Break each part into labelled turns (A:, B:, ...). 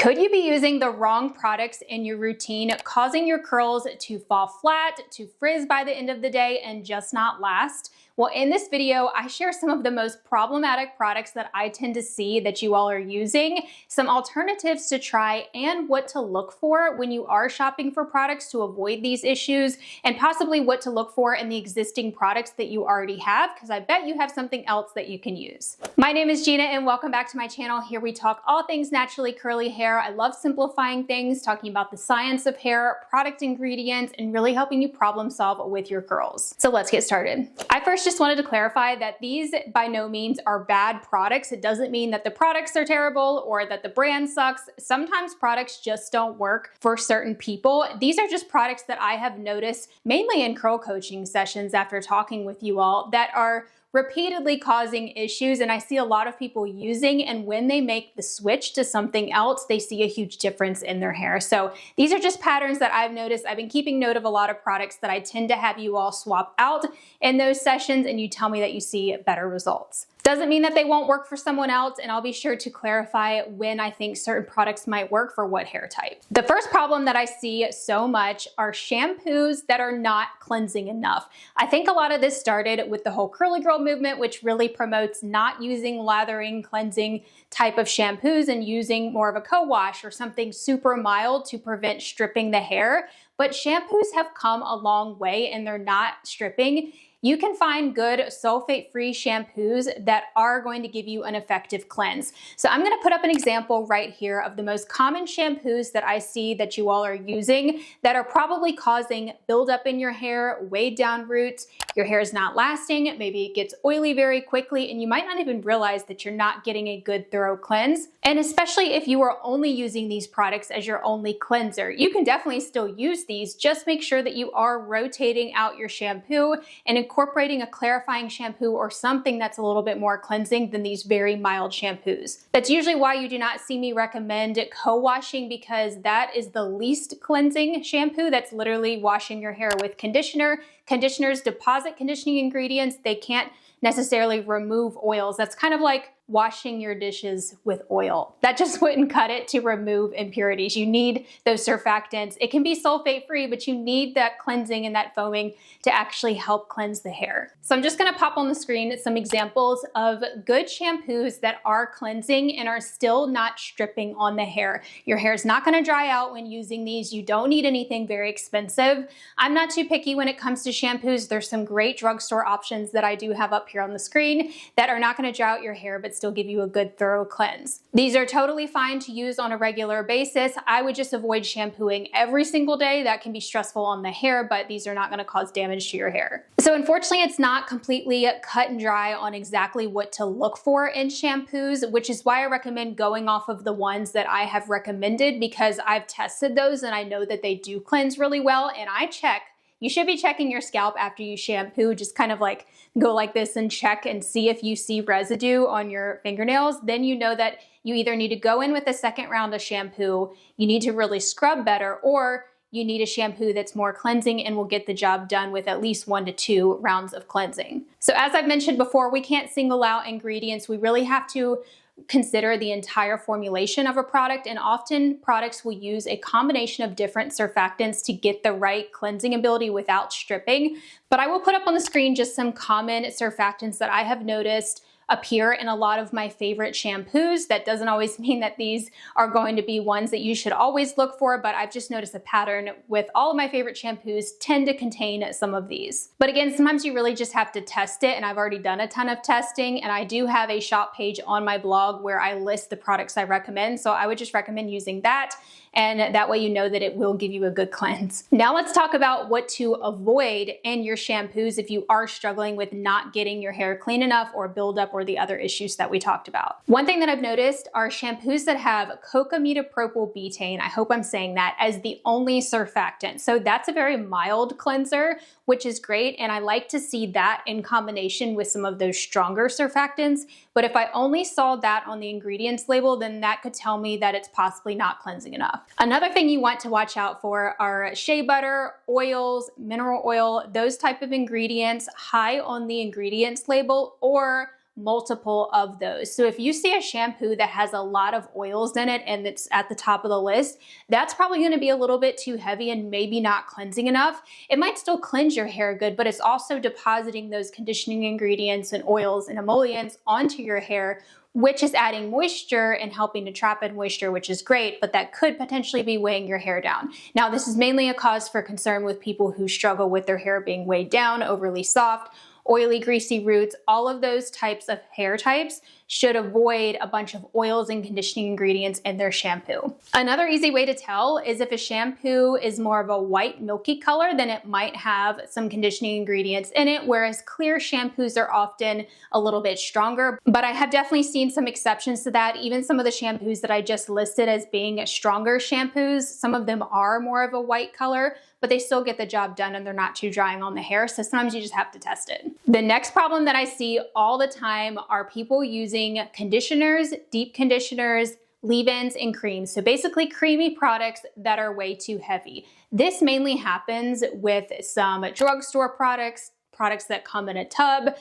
A: Could you be using the wrong products in your routine, causing your curls to fall flat, to frizz by the end of the day, and just not last? Well, in this video, I share some of the most problematic products that I tend to see that you all are using, some alternatives to try, and what to look for when you are shopping for products to avoid these issues, and possibly what to look for in the existing products that you already have, because I bet you have something else that you can use. My name is Gina, and welcome back to my channel. Here we talk all things naturally curly hair. I love simplifying things, talking about the science of hair, product ingredients, and really helping you problem solve with your curls. So let's get started. I first just wanted to clarify that these by no means are bad products. It doesn't mean that the products are terrible or that the brand sucks. Sometimes products just don't work for certain people. These are just products that I have noticed mainly in curl coaching sessions after talking with you all that are repeatedly causing issues, and I see a lot of people using, and when they make the switch to something else, they see a huge difference in their hair. So these are just patterns that I've noticed. I've been keeping note of a lot of products that I tend to have you all swap out in those sessions, and you tell me that you see better results. Doesn't mean that they won't work for someone else, and I'll be sure to clarify when I think certain products might work for what hair type. The first problem that I see so much are shampoos that are not cleansing enough. I think a lot of this started with the whole curly girl movement, which really promotes not using lathering, cleansing type of shampoos and using more of a co-wash or something super mild to prevent stripping the hair. But shampoos have come a long way and they're not stripping. You can find good sulfate-free shampoos that are going to give you an effective cleanse. So I'm gonna put up an example right here of the most common shampoos that I see that you all are using that are probably causing buildup in your hair, weighed down roots, your hair is not lasting, maybe it gets oily very quickly, and you might not even realize that you're not getting a good thorough cleanse. And especially if you are only using these products as your only cleanser. You can definitely still use these, just make sure that you are rotating out your shampoo and incorporating a clarifying shampoo or something that's a little bit more cleansing than these very mild shampoos. That's usually why you do not see me recommend co-washing, because that is the least cleansing shampoo. That's literally washing your hair with conditioner. Conditioners deposit conditioning ingredients. They can't necessarily remove oils. That's kind of like washing your dishes with oil. That just wouldn't cut it to remove impurities. You need those surfactants. It can be sulfate-free, but you need that cleansing and that foaming to actually help cleanse the hair. So I'm just gonna pop on the screen some examples of good shampoos that are cleansing and are still not stripping on the hair. Your hair is not gonna dry out when using these. You don't need anything very expensive. I'm not too picky when it comes to shampoos. There's some great drugstore options that I do have up here on the screen that are not gonna dry out your hair, but still give you a good thorough cleanse. These are totally fine to use on a regular basis. I would just avoid shampooing every single day. That can be stressful on the hair, but these are not gonna cause damage to your hair. So unfortunately, it's not completely cut and dry on exactly what to look for in shampoos, which is why I recommend going off of the ones that I have recommended, because I've tested those and I know that they do cleanse really well, and I check. You should be checking your scalp after you shampoo. Just kind of like go like this and check and see if you see residue on your fingernails. Then you know that you either need to go in with a second round of shampoo, you need to really scrub better, or you need a shampoo that's more cleansing and will get the job done with at least 1 to 2 rounds of cleansing. So as I've mentioned before, we can't single out ingredients. We really have to consider the entire formulation of a product, and often products will use a combination of different surfactants to get the right cleansing ability without stripping. But I will put up on the screen just some common surfactants that I have noticed appear in a lot of my favorite shampoos. That doesn't always mean that these are going to be ones that you should always look for, but I've just noticed a pattern with all of my favorite shampoos tend to contain some of these. But again, sometimes you really just have to test it, and I've already done a ton of testing, and I do have a shop page on my blog where I list the products I recommend, so I would just recommend using that, and that way you know that it will give you a good cleanse. Now let's talk about what to avoid in your shampoos if you are struggling with not getting your hair clean enough or buildup or the other issues that we talked about. One thing that I've noticed are shampoos that have cocamidopropyl betaine, I hope I'm saying that, as the only surfactant. So that's a very mild cleanser, which is great, and I like to see that in combination with some of those stronger surfactants. But if I only saw that on the ingredients label, then that could tell me that it's possibly not cleansing enough. Another thing you want to watch out for are shea butter, oils, mineral oil, those type of ingredients high on the ingredients label, or multiple of those. So if you see a shampoo that has a lot of oils in it and it's at the top of the list, that's probably going to be a little bit too heavy and maybe not cleansing enough. It might still cleanse your hair good, but it's also depositing those conditioning ingredients and oils and emollients onto your hair, which is adding moisture and helping to trap in moisture, which is great, but that could potentially be weighing your hair down. Now, this is mainly a cause for concern with people who struggle with their hair being weighed down, overly soft, oily, greasy roots. All of those types of hair types should avoid a bunch of oils and conditioning ingredients in their shampoo. Another easy way to tell is if a shampoo is more of a white milky color, then it might have some conditioning ingredients in it, whereas clear shampoos are often a little bit stronger. But I have definitely seen some exceptions to that. Even some of the shampoos that I just listed as being stronger shampoos, some of them are more of a white color, but they still get the job done and they're not too drying on the hair. So sometimes you just have to test it. The next problem that I see all the time are people using conditioners, deep conditioners, leave-ins, and creams. So basically creamy products that are way too heavy. This mainly happens with some drugstore products that come in a tub.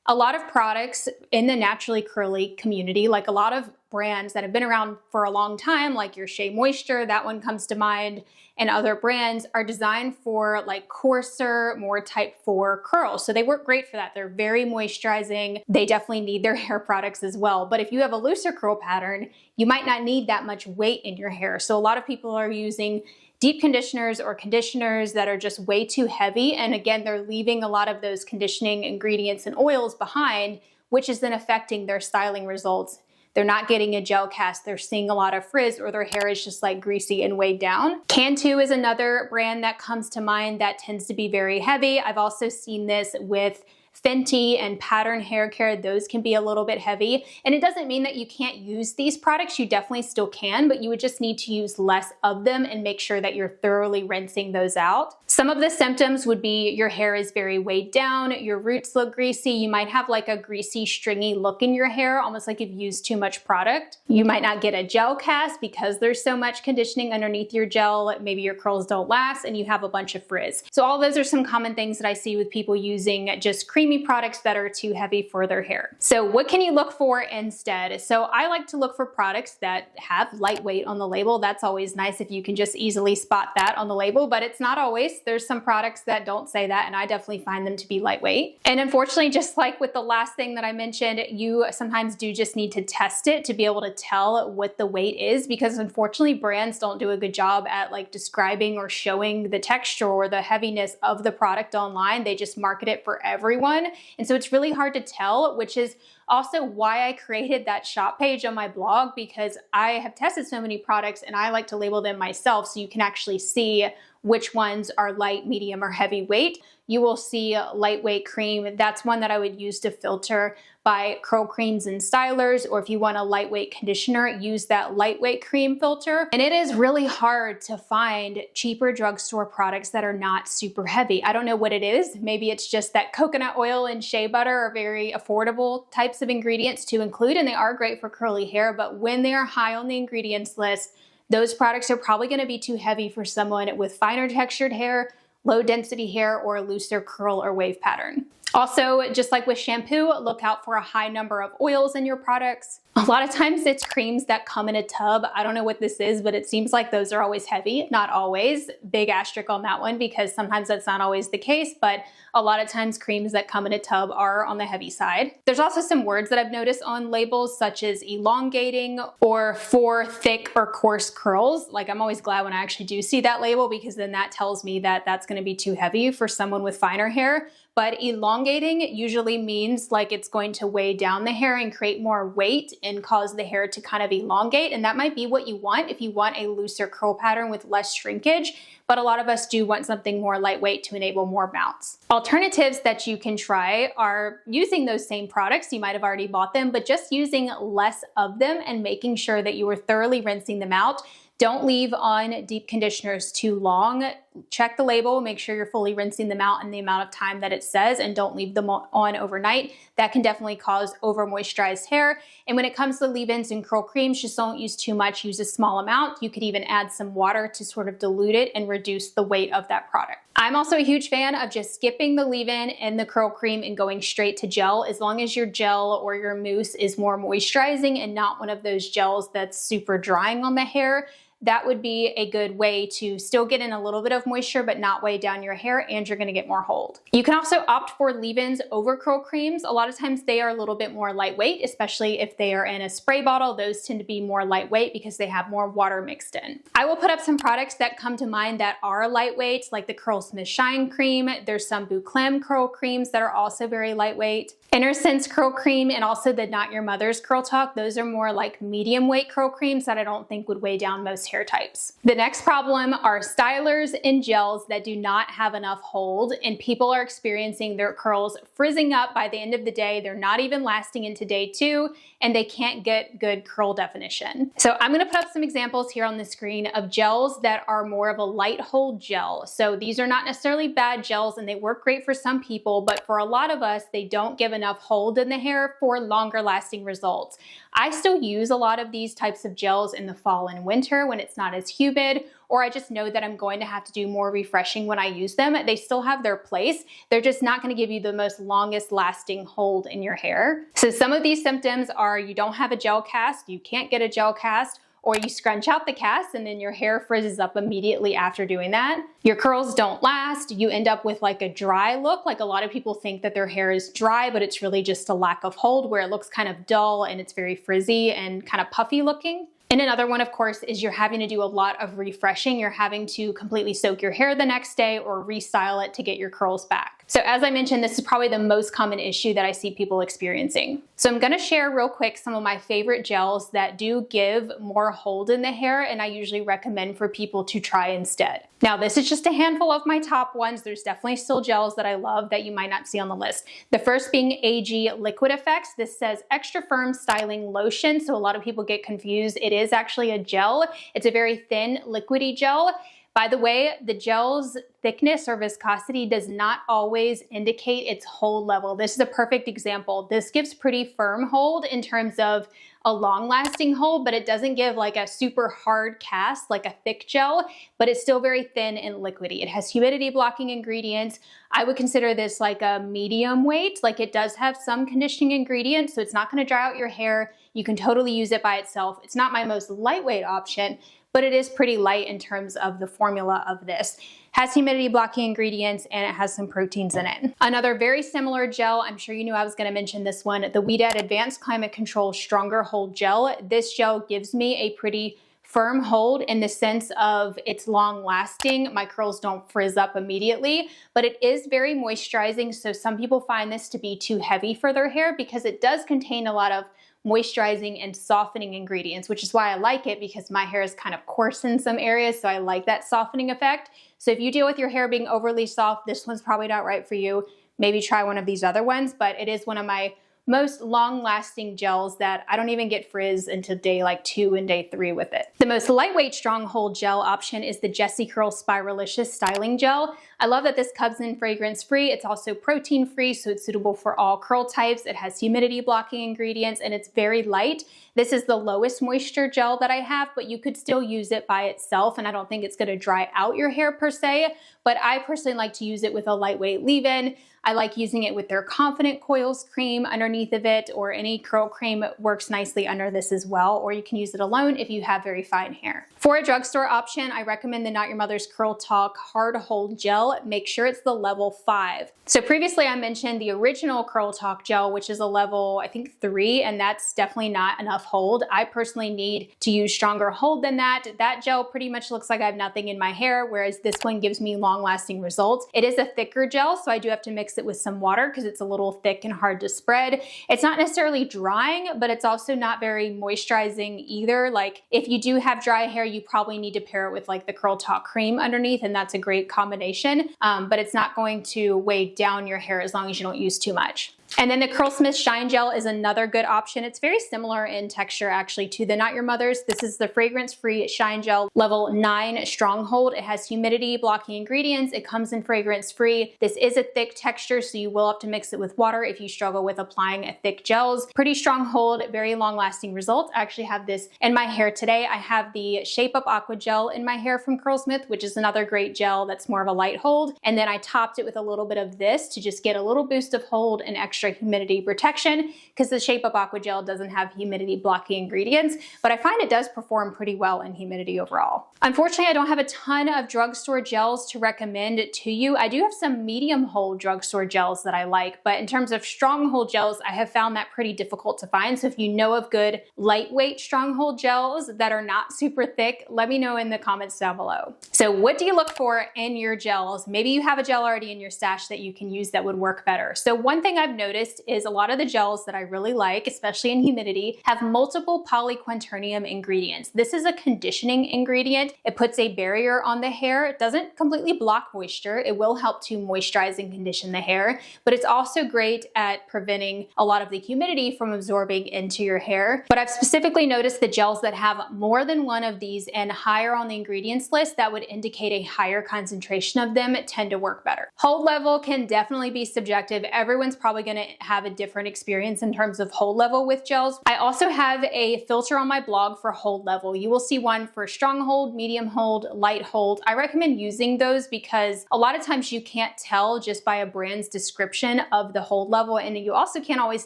A: A lot of products in the naturally curly community, like a lot of brands that have been around for a long time, like your Shea Moisture, that one comes to mind, and other brands are designed for like coarser, more type 4 curls. So they work great for that. They're very moisturizing. They definitely need their hair products as well. But if you have a looser curl pattern, you might not need that much weight in your hair. So a lot of people are using deep conditioners or conditioners that are just way too heavy. And again, they're leaving a lot of those conditioning ingredients and oils behind, which is then affecting their styling results. They're not getting a gel cast, they're seeing a lot of frizz, or their hair is just like greasy and weighed down. V&Co is another brand that comes to mind that tends to be very heavy. I've also seen this with Fenty and Pattern Hair Care. Those can be a little bit heavy. And it doesn't mean that you can't use these products. You definitely still can, but you would just need to use less of them and make sure that you're thoroughly rinsing those out. Some of the symptoms would be your hair is very weighed down, your roots look greasy, you might have like a greasy, stringy look in your hair, almost like you've used too much product. You might not get a gel cast because there's so much conditioning underneath your gel. Maybe your curls don't last and you have a bunch of frizz. So all those are some common things that I see with people using just creamy products that are too heavy for their hair. So what can you look for instead? So I like to look for products that have lightweight on the label. That's always nice if you can just easily spot that on the label, but it's not always. There's some products that don't say that, and I definitely find them to be lightweight. And unfortunately, just like with the last thing that I mentioned, you sometimes do just need to test it to be able to tell what the weight is, because unfortunately brands don't do a good job at like describing or showing the texture or the heaviness of the product online. They just market it for everyone. And so it's really hard to tell, which is also why I created that shop page on my blog, because I have tested so many products and I like to label them myself so you can actually see which ones are light, medium, or heavyweight. You will see lightweight cream. That's one that I would use to filter by curl creams and stylers, or if you want a lightweight conditioner, use that lightweight cream filter. And it is really hard to find cheaper drugstore products that are not super heavy. I don't know what it is. Maybe it's just that coconut oil and shea butter are very affordable types of ingredients to include, and they are great for curly hair, but when they are high on the ingredients list, those products are probably going to be too heavy for someone with finer textured hair, low density hair, or a looser curl or wave pattern. Also, just like with shampoo, look out for a high number of oils in your products. A lot of times it's creams that come in a tub. I don't know what this is, but it seems like those are always heavy. Not always. Big asterisk on that one, because sometimes that's not always the case, but a lot of times creams that come in a tub are on the heavy side. There's also some words that I've noticed on labels, such as elongating or for thick or coarse curls. Like, I'm always glad when I actually do see that label, because then that tells me that that's going to be too heavy for someone with finer hair. But elongating usually means like it's going to weigh down the hair and create more weight and cause the hair to kind of elongate. And that might be what you want if you want a looser curl pattern with less shrinkage. But a lot of us do want something more lightweight to enable more bounce. Alternatives that you can try are using those same products. You might have already bought them, but just using less of them and making sure that you are thoroughly rinsing them out. Don't leave on deep conditioners too long. Check the label, make sure you're fully rinsing them out in the amount of time that it says, and don't leave them on overnight. That can definitely cause over moisturized hair. And when it comes to leave-ins and curl creams, just don't use too much, use a small amount. You could even add some water to sort of dilute it and reduce the weight of that product. I'm also a huge fan of just skipping the leave-in and the curl cream and going straight to gel, as long as your gel or your mousse is more moisturizing and not one of those gels that's super drying on the hair. That would be a good way to still get in a little bit of moisture but not weigh down your hair, and you're going to get more hold. You can also opt for leave-ins over curl creams. A lot of times they are a little bit more lightweight, especially if they are in a spray bottle. Those tend to be more lightweight because they have more water mixed in. I will put up some products that come to mind that are lightweight, like the Curlsmith Shine Cream. There's some Bouclem curl creams that are also very lightweight. Innersense curl cream, and also the Not Your Mother's Curl Talk. Those are more like medium weight curl creams that I don't think would weigh down most hair types. The next problem are stylers and gels that do not have enough hold, and people are experiencing their curls frizzing up by the end of the day. They're not even lasting into day 2, and they can't get good curl definition. So I'm gonna put up some examples here on the screen of gels that are more of a light hold gel. So these are not necessarily bad gels, and they work great for some people, but for a lot of us, they don't give enough hold in the hair for longer lasting results. I still use a lot of these types of gels in the fall and winter when it's not as humid, or I just know that I'm going to have to do more refreshing when I use them. They still have their place. They're just not going to give you the most longest lasting hold in your hair. So some of these symptoms are you don't have a gel cast, you can't get a gel cast, or you scrunch out the cast and then your hair frizzes up immediately after doing that. Your curls don't last. You end up with like a dry look. Like a lot of people think that their hair is dry, but it's really just a lack of hold where it looks kind of dull and it's very frizzy and kind of puffy looking. And another one, of course, is you're having to do a lot of refreshing. You're having to completely soak your hair the next day or restyle it to get your curls back. So as I mentioned, this is probably the most common issue that I see people experiencing. So I'm gonna share real quick some of my favorite gels that do give more hold in the hair, and I usually recommend for people to try instead. Now, this is just a handful of my top ones. There's definitely still gels that I love that you might not see on the list. The first being AG Liquid Effects. This says Extra Firm Styling Lotion, so a lot of people get confused. It is actually a gel. It's a very thin, liquidy gel. By the way, the gel's thickness or viscosity does not always indicate its hold level. This is a perfect example. This gives pretty firm hold in terms of a long-lasting hold, but it doesn't give like a super hard cast, like a thick gel, but it's still very thin and liquidy. It has humidity blocking ingredients. I would consider this like a medium weight. Like it does have some conditioning ingredients, so it's not gonna dry out your hair. You can totally use it by itself. It's not my most lightweight option, but it is pretty light in terms of the formula of this. Has humidity blocking ingredients and it has some proteins in it. Another very similar gel, I'm sure you knew I was gonna mention this one, the Ouidad Advanced Climate Control Stronger Hold Gel. This gel gives me a pretty firm hold in the sense of it's long lasting. My curls don't frizz up immediately, but it is very moisturizing. So some people find this to be too heavy for their hair because it does contain a lot of moisturizing and softening ingredients, which is why I like it, because my hair is kind of coarse in some areas, so I like that softening effect. So if you deal with your hair being overly soft, this one's probably not right for you. Maybe try one of these other ones, but it is one of my most long-lasting gels that I don't even get frizz until day like 2 and day 3 with it. The most lightweight stronghold gel option is the Jessicurl Spiralicious Styling Gel. I love that this comes in fragrance-free. It's also protein-free, so it's suitable for all curl types. It has humidity blocking ingredients and it's very light. This is the lowest moisture gel that I have, but you could still use it by itself, and I don't think it's gonna dry out your hair per se, but I personally like to use it with a lightweight leave-in. I like using it with their Confident Coils cream underneath of it, or any curl cream works nicely under this as well, or you can use it alone if you have very fine hair. For a drugstore option, I recommend the Not Your Mother's Curl Talk Hard Hold Gel. Make sure it's the level 5. So previously I mentioned the original Curl Talk gel, which is a level, I think 3, and that's definitely not enough hold. I personally need to use stronger hold than that. That gel pretty much looks like I have nothing in my hair, whereas this one gives me long-lasting results. It is a thicker gel, so I do have to mix it with some water because it's a little thick and hard to spread. It's not necessarily drying, but it's also not very moisturizing either. Like if you do have dry hair, you probably need to pair it with like the Curl Talk cream underneath, and that's a great combination, but it's not going to weigh down your hair as long as you don't use too much. And then the Curlsmith Shine Gel is another good option. It's very similar in texture actually to the Not Your Mother's. This is the fragrance-free Shine Gel level 9 Stronghold. It has humidity blocking ingredients. It comes in fragrance-free. This is a thick texture, so you will have to mix it with water if you struggle with applying thick gels. Pretty strong hold, very long-lasting results. I actually have this in my hair today. I have the Shape Up Aqua Gel in my hair from Curlsmith, which is another great gel that's more of a light hold. And then I topped it with a little bit of this to just get a little boost of hold and extra humidity protection, because the Shape Up Aqua Gel doesn't have humidity blocking ingredients, but I find it does perform pretty well in humidity overall. Unfortunately, I don't have a ton of drugstore gels to recommend to you. I do have some medium hold drugstore gels that I like, but in terms of stronghold gels, I have found that pretty difficult to find. So if you know of good lightweight stronghold gels that are not super thick, let me know in the comments down below. So what do you look for in your gels? Maybe you have a gel already in your stash that you can use that would work better. So one thing I've noticed is a lot of the gels that I really like, especially in humidity, have multiple polyquaternium ingredients. This is a conditioning ingredient. It puts a barrier on the hair. It doesn't completely block moisture. It will help to moisturize and condition the hair, but it's also great at preventing a lot of the humidity from absorbing into your hair. But I've specifically noticed the gels that have more than one of these and higher on the ingredients list that would indicate a higher concentration of them tend to work better. Hold level can definitely be subjective. Everyone's probably going to have a different experience in terms of hold level with gels. I also have a filter on my blog for hold level. You will see one for strong hold, medium hold, light hold. I recommend using those because a lot of times you can't tell just by a brand's description of the hold level, and you also can't always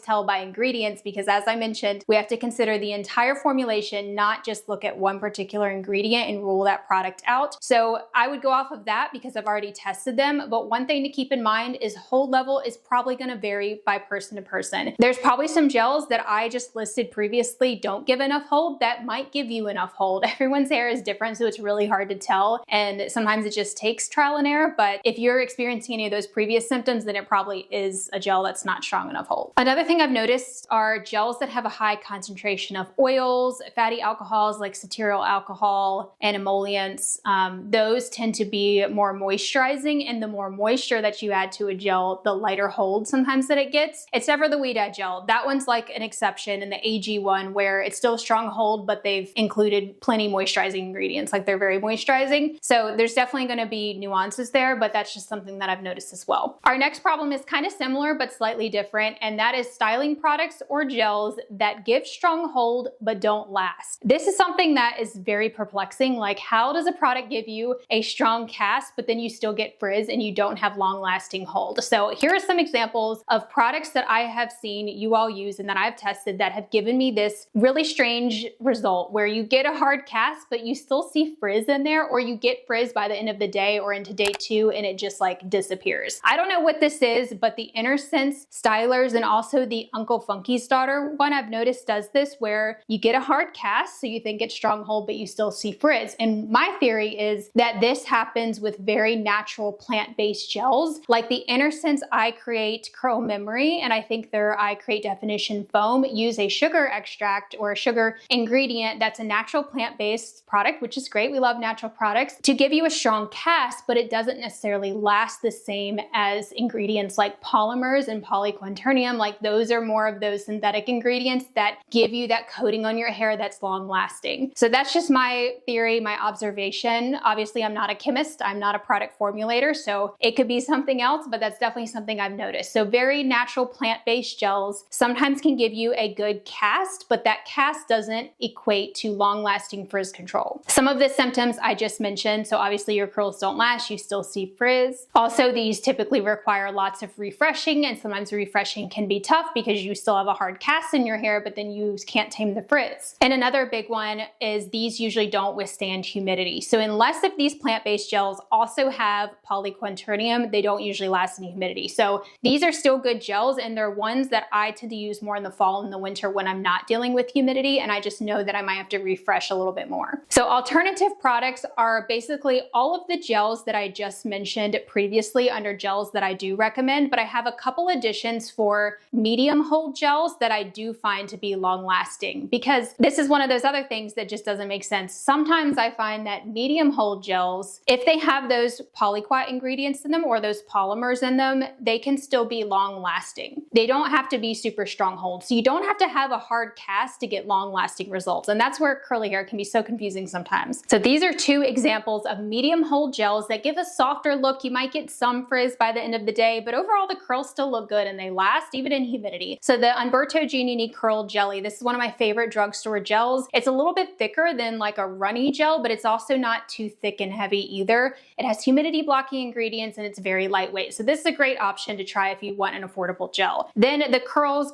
A: tell by ingredients because, as I mentioned, we have to consider the entire formulation, not just look at one particular ingredient and rule that product out. So I would go off of that because I've already tested them, but one thing to keep in mind is hold level is probably going to vary by person to person. There's probably some gels that I just listed previously don't give enough hold that might give you enough hold. Everyone's hair is different, so it's really hard to tell, and sometimes it just takes trial and error, but if you're experiencing any of those previous symptoms, then it probably is a gel that's not strong enough hold. Another thing I've noticed are gels that have a high concentration of oils, fatty alcohols like cetyl alcohol, and emollients. Those tend to be more moisturizing, and the more moisture that you add to a gel, the lighter hold sometimes that it gets. It's never the Ouidad gel. That one's like an exception, and the AG one where it's still strong hold, but they've included plenty moisturizing ingredients, like they're very moisturizing. So there's definitely going to be nuances there, but that's just something that I've noticed as well. Our next problem is kind of similar, but slightly different, and that is styling products or gels that give strong hold, but don't last. This is something that is very perplexing. Like, how does a product give you a strong cast, but then you still get frizz and you don't have long lasting hold? So here are some examples of products that I have seen you all use and that I've tested that have given me this really strange result where you get a hard cast, but you still see frizz in there, or you get frizz by the end of the day or into day 2 and it just like disappears. I don't know what this is, but the Innersense stylers and also the Uncle Funky's Daughter one I've noticed does this, where you get a hard cast, so you think it's strong hold, but you still see frizz. And my theory is that this happens with very natural plant-based gels, like the Innersense I Create Curl Memory, and I think their I Create Definition Foam use a sugar extract or a sugar ingredient that's a natural plant-based product, which is great. We love natural products, to give you a strong cast, but it doesn't necessarily last the same as ingredients like polymers and polyquaternium. Like, those are more of those synthetic ingredients that give you that coating on your hair that's long lasting. So that's just my theory, my observation. Obviously, I'm not a chemist. I'm not a product formulator, so it could be something else, but that's definitely something I've noticed. So very natural plant-based gels sometimes can give you a good cast, but that cast doesn't equate to long-lasting frizz control. Some of the symptoms I just mentioned, so obviously your curls don't last, you still see frizz. Also, these typically require lots of refreshing, and sometimes refreshing can be tough because you still have a hard cast in your hair, but then you can't tame the frizz. And another big one is these usually don't withstand humidity. So unless if these plant-based gels also have polyquaternium, they don't usually last in humidity. So these are still good gels, and they're ones that I tend to use more in the fall and the winter when I'm not dealing with humidity, and I just know that I might have to refresh a little bit more. So alternative products are basically all of the gels that I just mentioned previously under gels that I do recommend, but I have a couple additions for medium hold gels that I do find to be long lasting, because this is one of those other things that just doesn't make sense. Sometimes I find that medium hold gels, if they have those polyquat ingredients in them or those polymers in them, they can still be long lasting lasting. They don't have to be super strong hold. So you don't have to have a hard cast to get long lasting results. And that's where curly hair can be so confusing sometimes. So these are two examples of medium hold gels that give a softer look. You might get some frizz by the end of the day, but overall the curls still look good and they last even in humidity. So the Umberto Giannini Curl Jelly, this is one of my favorite drugstore gels. It's a little bit thicker than like a runny gel, but it's also not too thick and heavy either. It has humidity blocking ingredients and it's very lightweight. So this is a great option to try if you want an affordable gel. Then the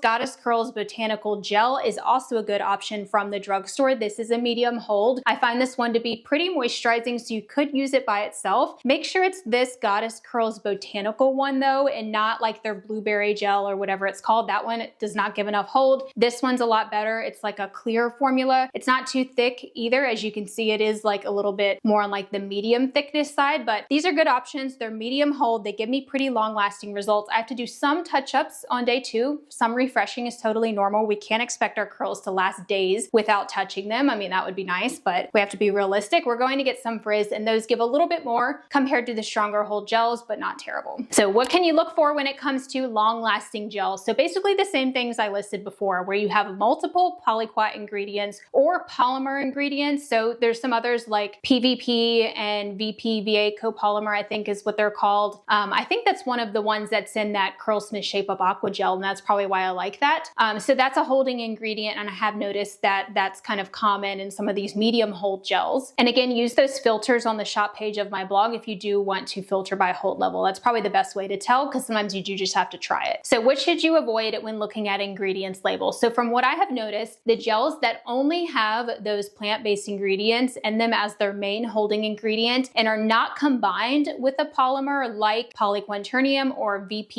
A: Goddess Curls Botanical Gel is also a good option from the drugstore. This is a medium hold. I find this one to be pretty moisturizing, so you could use it by itself. Make sure it's this Goddess Curls Botanical one though, and not like their blueberry gel or whatever it's called. That one does not give enough hold. This one's a lot better. It's like a clear formula. It's not too thick either. As you can see, it is like a little bit more on like the medium thickness side, but these are good options. They're medium hold. They give me pretty long lasting results. I have to do some touch-ups on day 2. Some refreshing is totally normal. We can't expect our curls to last days without touching them. I mean, that would be nice, but we have to be realistic. We're going to get some frizz, and those give a little bit more compared to the stronger hold gels, but not terrible. So what can you look for when it comes to long lasting gels? So basically the same things I listed before, where you have multiple polyquat ingredients or polymer ingredients. So there's some others like PVP and VP copolymer, I think is what they're called. I think that's one of the ones that's in that Curlsmith Shape Up Aqua Gel, and that's probably why I like that. So that's a holding ingredient, and I have noticed that that's kind of common in some of these medium hold gels. And again, use those filters on the shop page of my blog if you do want to filter by hold level. That's probably the best way to tell, because sometimes you do just have to try it. So what should you avoid when looking at ingredients labels? So from what I have noticed, the gels that only have those plant-based ingredients in them as their main holding ingredient and are not combined with a polymer like polyquaternium or VP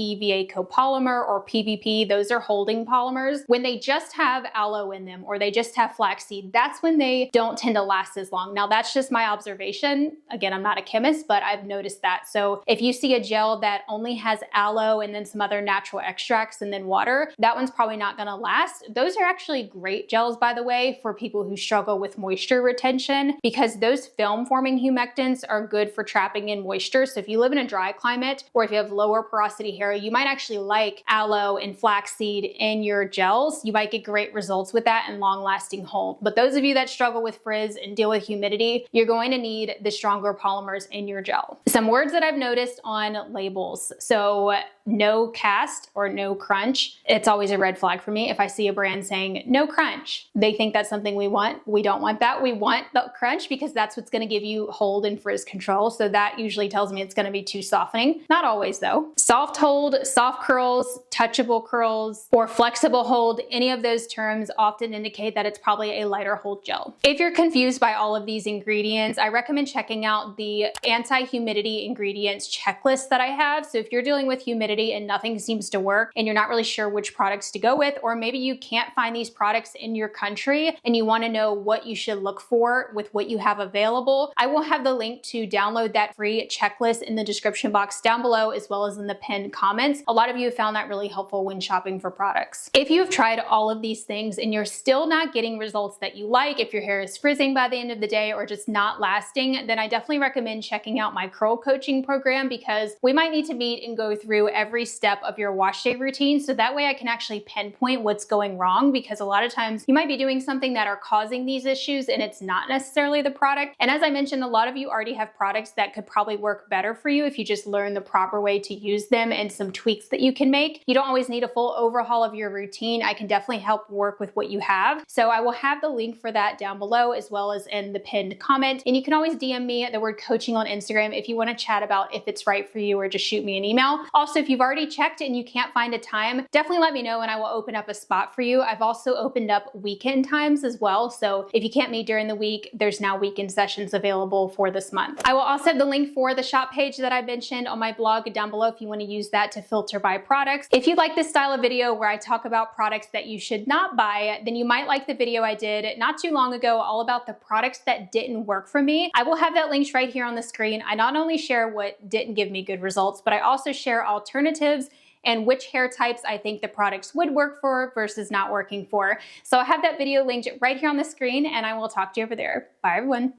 A: copolymer or PVP, those are holding polymers. When they just have aloe in them or they just have flaxseed, that's when they don't tend to last as long. Now that's just my observation. Again, I'm not a chemist, but I've noticed that. So if you see a gel that only has aloe and then some other natural extracts and then water, that one's probably not gonna last. Those are actually great gels, by the way, for people who struggle with moisture retention, because those film forming humectants are good for trapping in moisture. So if you live in a dry climate or if you have lower porosity hair, you might actually like aloe and flaxseed in your gels. You might get great results with that and long lasting hold. But those of you that struggle with frizz and deal with humidity, you're going to need the stronger polymers in your gel. Some words that I've noticed on labels. So no cast or no crunch. It's always a red flag for me if I see a brand saying no crunch. They think that's something we want. We don't want that. We want the crunch because that's what's going to give you hold and frizz control. So that usually tells me it's going to be too softening. Not always though. Soft hold, soft curls, touchable curls, or flexible hold, any of those terms often indicate that it's probably a lighter hold gel. If you're confused by all of these ingredients, I recommend checking out the anti-humidity ingredients checklist that I have. So if you're dealing with humidity and nothing seems to work and you're not really sure which products to go with, or maybe you can't find these products in your country and you want to know what you should look for with what you have available, I will have the link to download that free checklist in the description box down below, as well as in the pinned comments. A lot of you have found that really helpful when shopping for products. If you have tried all of these things and you're still not getting results that you like, if your hair is frizzing by the end of the day or just not lasting, then I definitely recommend checking out my curl coaching program, because we might need to meet and go through every step of your wash day routine. So that way I can actually pinpoint what's going wrong, because a lot of times you might be doing something that are causing these issues and it's not necessarily the product. And as I mentioned, a lot of you already have products that could probably work better for you if you just learn the proper way to use them and some tweaks that you can make. You don't always need a full overhaul of your routine. I can definitely help work with what you have. So I will have the link for that down below, as well as in the pinned comment. And you can always DM me the word coaching on Instagram if you want to chat about if it's right for you, or just shoot me an email. Also, if you've already checked and you can't find a time, definitely let me know and I will open up a spot for you. I've also opened up weekend times as well. So if you can't meet during the week, there's now weekend sessions available for this month. I will also have the link for the shop page that I mentioned on my blog down below if you want to use that to filter by products. If you like this style of video where I talk about products that you should not buy, then you might like the video I did not too long ago all about the products that didn't work for me. I will have that linked right here on the screen. I not only share what didn't give me good results, but I also share alternatives and which hair types I think the products would work for versus not working for. So I have that video linked right here on the screen, and I will talk to you over there. Bye everyone.